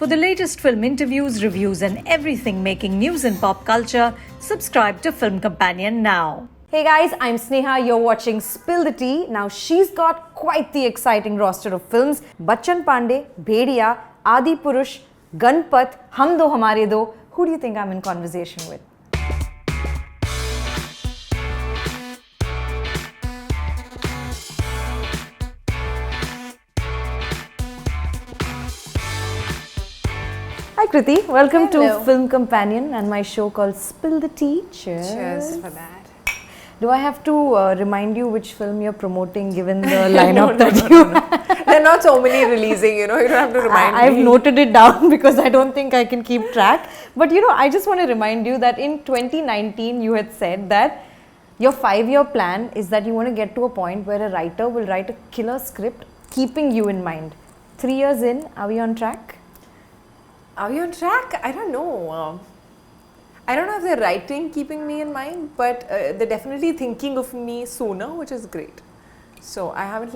For the latest film interviews, reviews, and everything making news in pop culture, subscribe to Film Companion now. Hey guys, I'm Sneha. You're watching Spill the Tea. Now she's got quite the exciting roster of films: Bachchan Pandey, Bhediya, Adi Purush, Ganpat, Hum Do Hamare Do. Who do you think I'm in conversation with? Hi Kriti, welcome Hello. to Film Companion and my show called Spill the Tea. Cheers for that. Do I have to remind you which film you're promoting given the lineup that you have? There are not so many releasing, you don't have to remind I've me. noted it down because I don't think I can keep track. But I just want to remind you that in 2019 you had said that your 5-year plan is that you want to get to a point where a writer will write a killer script keeping you in mind. 3 years in, are we on track? Are we on track? I don't know. I don't know if they're writing keeping me in mind, but they're definitely thinking of me sooner, which is great. So I haven't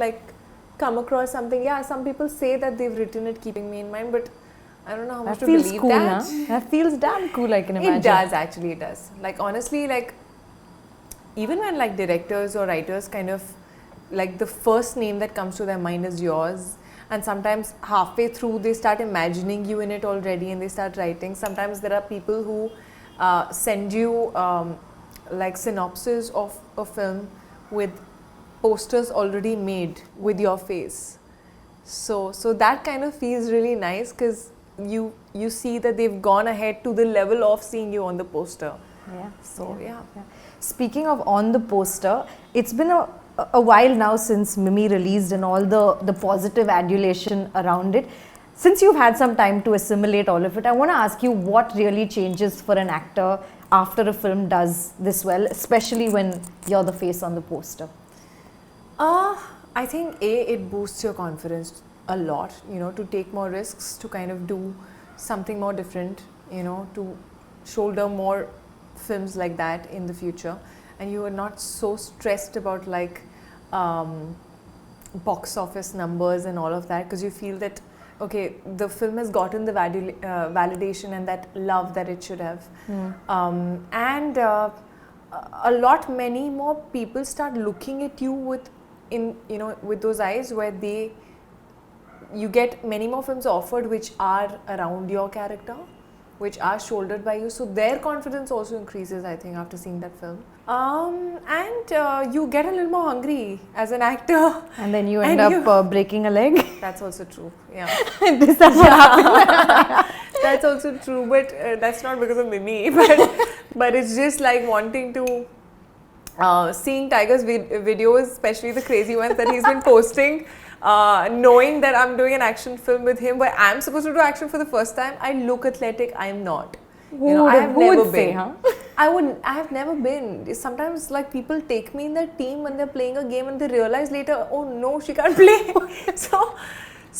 come across something. Yeah, some people say that they've written it keeping me in mind, but I don't know how much That to feels believe cool, that. huh? That feels damn cool, I can imagine. It does, actually, it does. Honestly, even when directors or writers kind of, the first name that comes to their mind is yours, and sometimes halfway through they start imagining you in it already and they start writing. Sometimes there are people who send you synopsis of a film with posters already made with your face. So that kind of feels really nice because you see that they've gone ahead to the level of seeing you on the poster. Yeah. So yeah. Speaking of on the poster, it's been a while now since Mimi released and all the positive adulation around it. Since you've had some time to assimilate all of it, I want to ask you what really changes for an actor after a film does this well, especially when you're the face on the poster. I think it boosts your confidence a lot, to take more risks, to kind of do something more different, to shoulder more films like that in the future, and you are not so stressed about box office numbers and all of that, because you feel that okay, the film has gotten the validation and that love that it should have. And a lot many more people start looking at you with those eyes where you get many more films offered which are around your character, which are shouldered by you, so their confidence also increases, I think, after seeing that film. And you get a little more hungry as an actor. And then you end up breaking a leg. That's also true, yeah. Is that what happened? That's also true, but that's not because of Mimi, but it's just wanting to seeing Tiger's videos, especially the crazy ones that he's been posting, knowing that I'm doing an action film with him where I'm supposed to do action for the first time. I look athletic, I'm not. I have never been. I have never been. Sometimes people take me in their team when they're playing a game and they realize later, oh no, she can't play.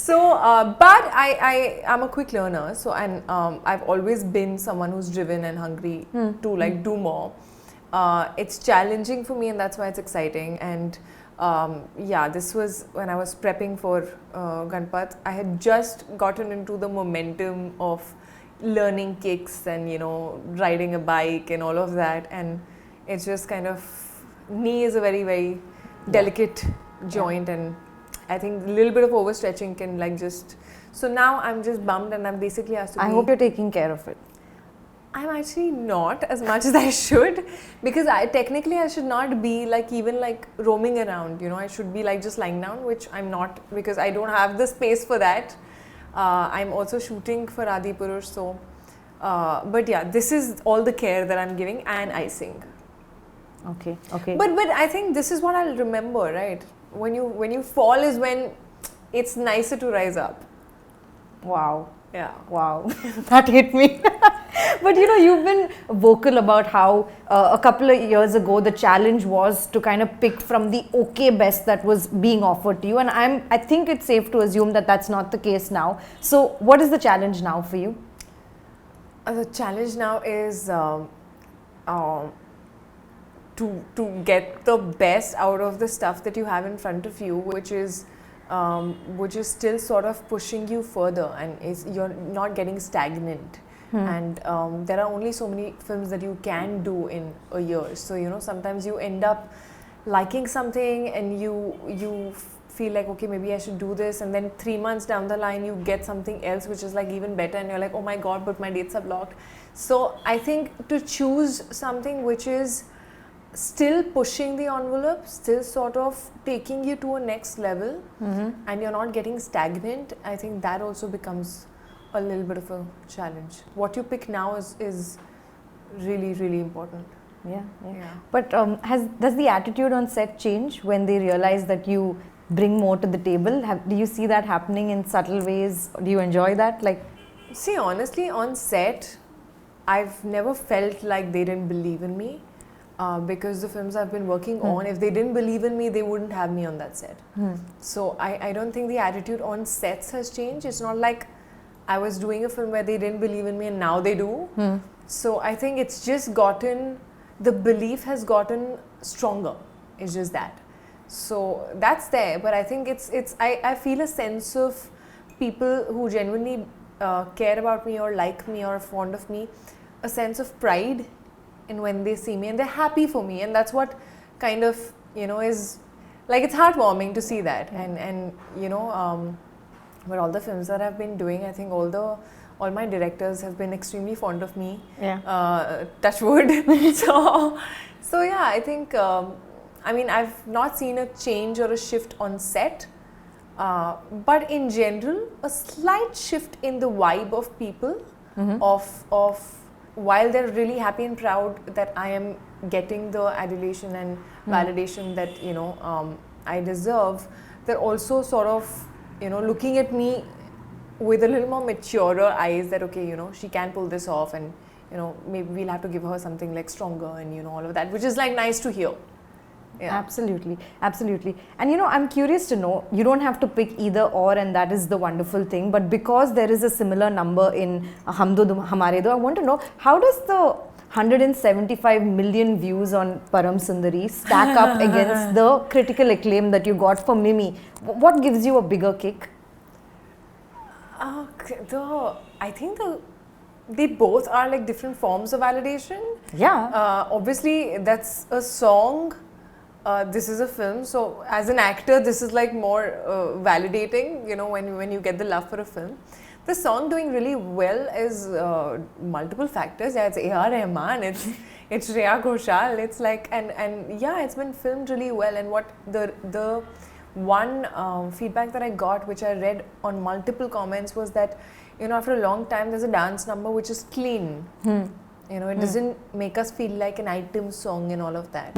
But I'm a quick learner, and I've always been someone who's driven and hungry to do more. It's challenging for me, and that's why it's exciting. And this was when I was prepping for Ganpat. I had just gotten into the momentum of learning kicks and riding a bike and all of that, and it's just kind of, knee is a very, very delicate joint, and I think a little bit of overstretching can so now I'm just bummed and I'm basically asked to I hope you're taking care of it. I'm actually not as much as I should, because technically I should not be even roaming around, I should be just lying down, which I'm not, because I don't have the space for that. I'm also shooting for Adi Purush, so but yeah, this is all the care that I'm giving, and icing. Okay. But I think this is what I'll remember, right? When you fall is when it's nicer to rise up. Wow. Yeah. Wow, that hit me. But you've been vocal about how a couple of years ago the challenge was to kind of pick from the okay best that was being offered to you, and I think it's safe to assume that that's not the case now. So what is the challenge now for you? The challenge now is to get the best out of the stuff that you have in front of you, which is which is still sort of pushing you further, and you're not getting stagnant. And there are only so many films that you can do in a year. So sometimes you end up liking something, and you feel like, okay, maybe I should do this, and then 3 months down the line you get something else which is like even better, and you're like, oh my god, but my dates are blocked. So I think to choose something which is still pushing the envelope, still sort of taking you to a next level, and you're not getting stagnant, I think that also becomes a little bit of a challenge. What you pick now is really, really important. Yeah. But does the attitude on set change when they realize that you bring more to the table? Do you see that happening in subtle ways? Do you enjoy that? See, honestly, on set, I've never felt like they didn't believe in me. Because the films I've been working on, if they didn't believe in me, they wouldn't have me on that set. So I don't think the attitude on sets has changed. It's not like I was doing a film where they didn't believe in me and now they do. So I think it's just the belief has gotten stronger. It's just that. So that's there. But I think I feel a sense of people who genuinely care about me or like me or are fond of me, a sense of pride in when they see me, and they're happy for me, and that's what kind of is like, it's heartwarming to see that. And but all the films that I've been doing, I think all my directors have been extremely fond of me. Touch wood. so yeah, I think I've not seen a change or a shift on set, but in general a slight shift in the vibe of people, of while they're really happy and proud that I am getting the adulation and validation that I deserve, they're also sort of looking at me with a little more maturer eyes, that okay, she can pull this off, and maybe we'll have to give her something like stronger, and all of that, which is like nice to hear. Yeah. Absolutely. And I'm curious to know, you don't have to pick either or, and that is the wonderful thing, but because there is a similar number in Hum Do Hamare Do, I want to know, how does the 175 million views on Param Sundari stack up against the critical acclaim that you got for Mimi? What gives you a bigger kick? I think they both are like different forms of validation. Yeah. Obviously, that's a song. This is a film. So, as an actor, this is like more validating. When you get the love for a film. The song doing really well is multiple factors. Yeah, it's A.R. Rahman. It's Shreya Ghoshal. It's like and yeah, it's been filmed really well. And what the one feedback that I got, which I read on multiple comments, was that after a long time there's a dance number which is clean. It doesn't make us feel like an item song and all of that.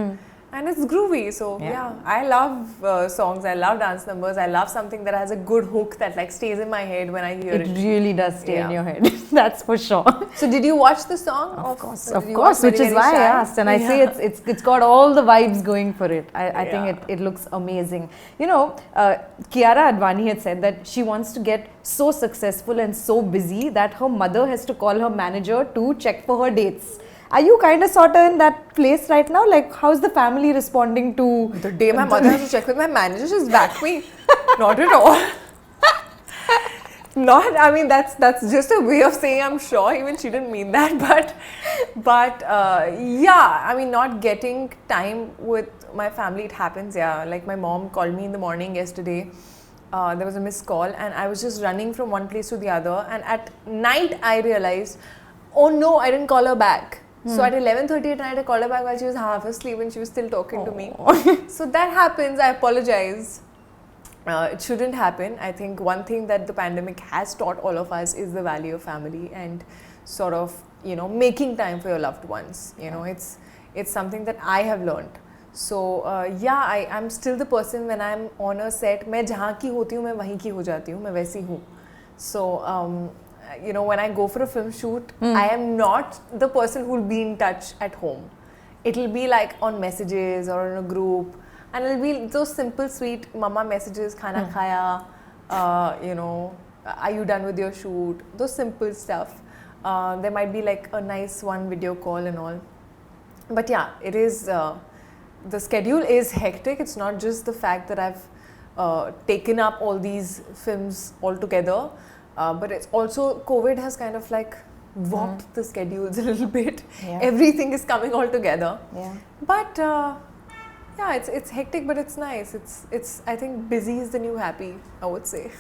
And it's groovy. So yeah, I love songs. I love dance numbers. I love something that has a good hook that like stays in my head when I hear it. It really does stay in your head. That's for sure. So did you watch the song? Of course, which is why I asked. And I say it's got all the vibes going for it. I think it looks amazing. Kiara Advani had said that she wants to get so successful and so busy that her mother has to call her manager to check for her dates. Are you kind of sort of in that place right now? Like, how's the family responding to... The day my mother has to check with my manager, she's back me. Not at all. That's just a way of saying I'm sure. Even she didn't mean that. But not getting time with my family, it happens, yeah. Like, my mom called me in the morning yesterday. There was a missed call, and I was just running from one place to the other. And at night, I realized, oh no, I didn't call her back. So at 11:30 at night, I called her back while she was half asleep and she was still talking to me. So that happens. I apologize. It shouldn't happen. I think one thing that the pandemic has taught all of us is the value of family and sort of, making time for your loved ones. It's something that I have learned. So I'm still the person when I'm on a set. मैं जहाँ की होती हूँ मैं वहीं की हो जाती हूँ. मैं वैसी हूँ. So when I go for a film shoot, I am not the person who will be in touch at home. It'll be like on messages or in a group, and it'll be those simple, sweet mama messages, khana khaya, are you done with your shoot? Those simple stuff. There might be like a nice one video call and all. But yeah, it is, the schedule is hectic. It's not just the fact that I've taken up all these films altogether. But it's also COVID has kind of like warped the schedules a little bit. Yeah. Everything is coming all together. Yeah. But yeah, it's hectic, but it's nice. It's I think busy is the new happy, I would say.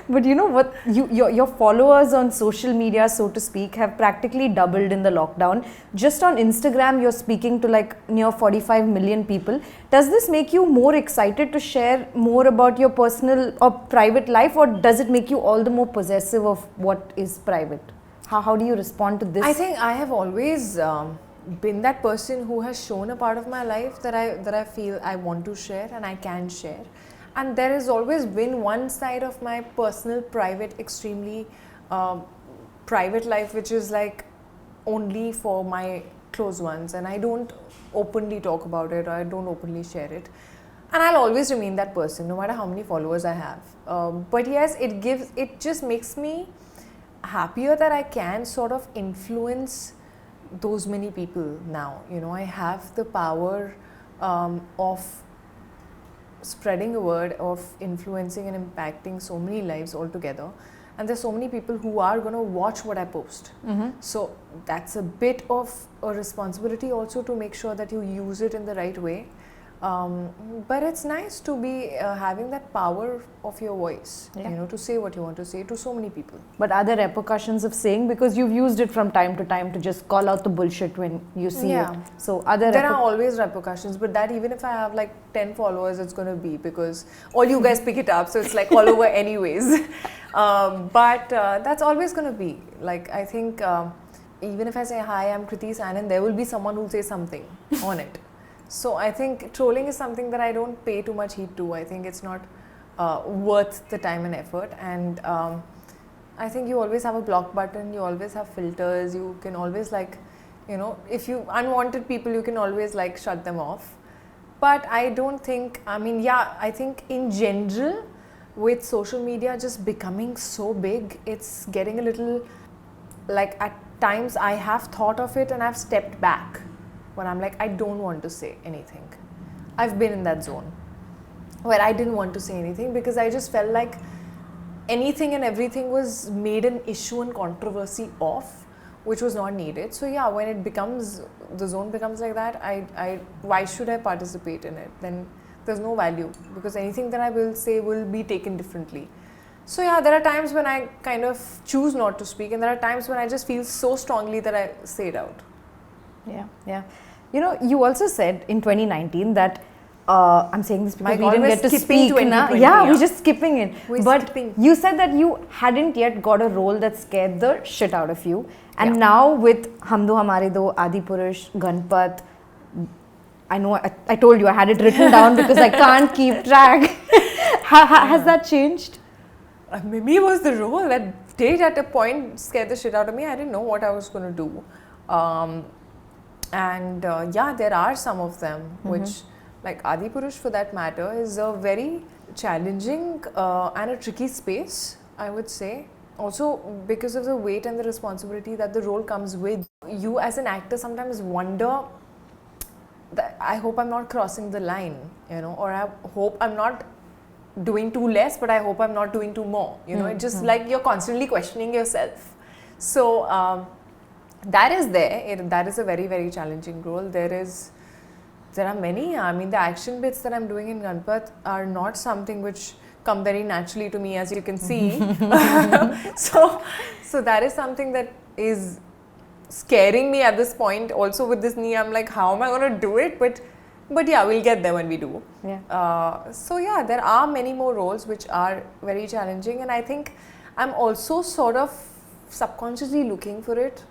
But you know what, your followers on social media, so to speak, have practically doubled in the lockdown. Just on Instagram, you're speaking to like near 45 million people. Does this make you more excited to share more about your personal or private life, or does it make you all the more possessive of what is private? How do you respond to this? I think I have always been that person who has shown a part of my life that I feel I want to share and I can share. And there has always been one side of my personal, private, extremely private life, which is like only for my close ones, and I don't openly talk about it, or I don't openly share it. And I'll always remain that person, no matter how many followers I have. But yes, it just makes me happier that I can sort of influence those many people now. You know, I have the power of spreading a word, of influencing and impacting so many lives altogether, and there's so many people who are going to watch what I post. So that's a bit of a responsibility also, to make sure that you use it in the right way. But it's nice to be having that power of your voice, Yeah. you know, to say what you want to say to so many people. But are there repercussions of saying, because you've used it from time to time to just call out the bullshit when you see Yeah. it? So are there There are always repercussions, but that even if I have like 10 followers, it's going to be because all you guys pick it up, so it's like all over anyways. But that's always going to be. Like, I think even if I say, hi, I'm Kriti Sanan, there will be someone who'll say something on it. So I think trolling is something that I don't pay too much heed to. I think it's not worth the time and effort. And I think you always have a block button, you always have filters, you can always like, you know, if you unwanted people, you can always like shut them off. But I don't think, I mean, yeah, I think in general, with social media just becoming so big, it's getting a little, like at times I have thought of it and I've stepped back. When I'm like, I don't want to say anything. I've been in that zone where I didn't want to say anything because I just felt like anything and everything was made an issue and controversy of, which was not needed. So yeah, when it becomes, the zone becomes like that, why should I participate in it? Then there's no value, because anything that I will say will be taken differently. So yeah, there are times when I kind of choose not to speak, and there are times when I just feel so strongly that I say it out. Yeah, yeah. You know, you also said in 2019 that I'm saying this because My we God, didn't we're get to skipping speak. 2020, Yeah, yeah. we're just skipping it. We're but skipping. you said that you hadn't yet got a role that scared the shit out of you. And Yeah. now with Hum Do Hamare Do, Adipurush, Ganpat, I know I told you I had it written down because I can't keep track. Has that changed? Mimi was the role that did at a point scare the shit out of me. I didn't know what I was going to do. Yeah, there are some of them which, like Adipurush for that matter, is a very challenging and a tricky space, I would say. Also because of the weight and the responsibility that the role comes with. You as an actor sometimes wonder that I hope I'm not crossing the line, you know, or I hope I'm not doing too less, but I hope I'm not doing too more. You know, it's just like you're constantly questioning yourself. So that is there. That is a very, very challenging role. There are many. I mean, the action bits that I'm doing in Ganpat are not something which come very naturally to me, as you can see. So that is something that is scaring me at this point. Also with this knee, I'm like, how am I going to do it? But yeah, we'll get there when we do. Yeah. So yeah, there are many more roles which are very challenging, and I think I'm also sort of subconsciously looking for it.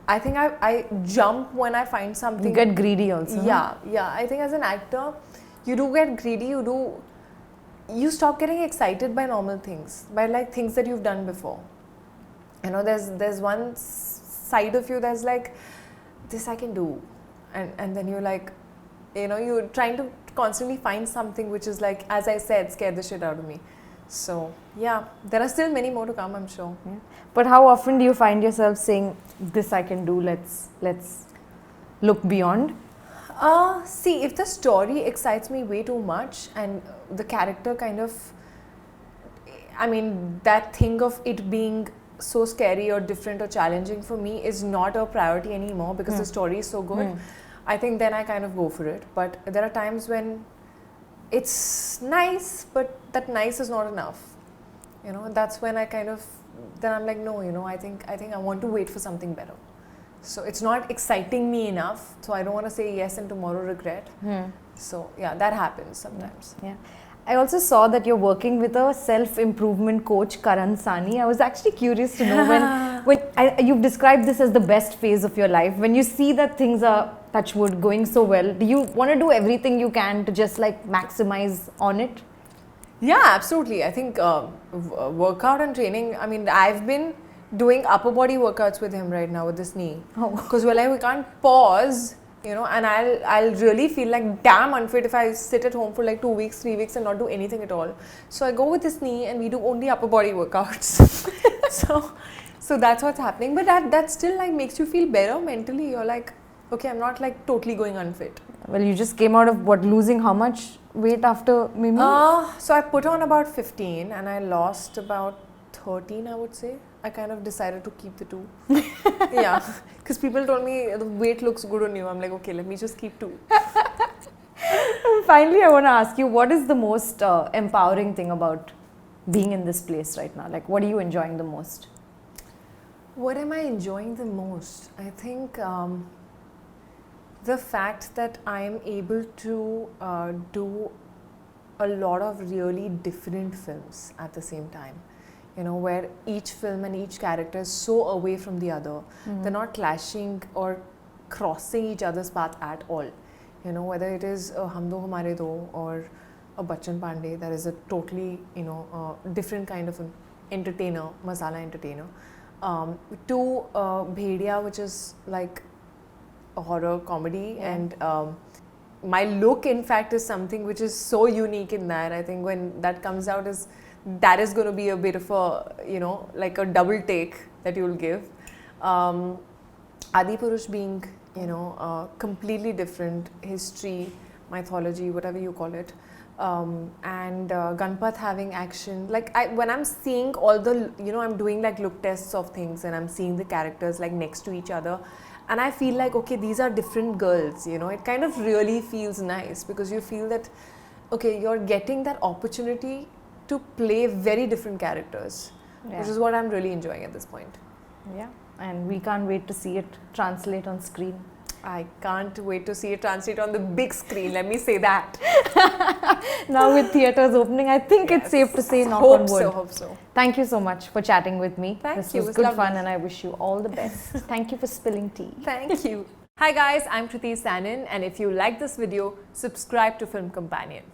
I think I jump when I find something. You get greedy also. Yeah. I think as an actor, you do get greedy. You stop getting excited by normal things, by like things that you've done before. You know, there's one side of you that's like, this I can do, and then you're like, you know, you're trying to constantly find something which is like, as I said, scare the shit out of me. So yeah, there are still many more to come, I'm sure. Yeah. But how often do you find yourself saying, this I can do, let's look beyond? See, if the story excites me way too much and the character kind of, I mean, that thing of it being so scary or different or challenging for me is not a priority anymore because the story is so good. I think then I kind of go for it. But there are times when it's nice, but that nice is not enough. You know, that's when I kind of, then I'm like, no, you know, I think I want to wait for something better. So it's not exciting me enough. So I don't want to say yes and tomorrow regret. So yeah, that happens sometimes. Yeah. I also saw that you're working with a self-improvement coach, Karan Sani. I was actually curious to know you've described this as the best phase of your life. When you see that things are, touch wood, going so well, do you want to do everything you can to just like maximize on it? Yeah, absolutely. I think workout and training, I mean, I've been doing upper body workouts with him right now with this knee. Because we can't pause. You know, and I'll really feel like damn unfit if I sit at home for like 2 weeks, 3 weeks and not do anything at all. So I go with this knee and we do only upper body workouts. so that's what's happening. But that still like makes you feel better mentally. You're like, okay, I'm not like totally going unfit. Well, you just came out of losing how much weight after Mimi? So I put on about 15 and I lost about 13, I would say. I kind of decided to keep the 2. Yeah, because people told me the weight looks good on you. I'm like, okay, let me just keep 2. Finally, I want to ask you, what is the most empowering thing about being in this place right now? Like, what are you enjoying the most? What am I enjoying the most? I think the fact that I'm able to do a lot of really different films at the same time. You know, where each film and each character is so away from the other. They're not clashing or crossing each other's path at all. You know, whether it is a Hum Do Hamare Do or a Bachchan Pandey, that is a totally, you know, different kind of an entertainer, masala entertainer. To Bhediya, which is like a horror comedy, and my look, in fact, is something which is so unique in that. I think when that comes out that is going to be a bit of a, you know, like a double take that you will give. Adipurush being, you know, completely different history, mythology, whatever you call it. And Ganpat having action. Like when I'm seeing all the, you know, I'm doing like look tests of things and I'm seeing the characters like next to each other. And I feel like, okay, these are different girls, you know, it kind of really feels nice because you feel that, okay, you're getting that opportunity to play very different characters, which is what I'm really enjoying at this point. Yeah, and we can't wait to see it translate on screen. I can't wait to see it translate on the big screen, let me say that. Now with theatres opening, I think it's safe to say knock on wood. Hope so. Thank you so much for chatting with me. This was good fun and I wish you all the best. Thank you for spilling tea. Thank you. Hi guys, I'm Kriti Sanin, and if you like this video, subscribe to Film Companion.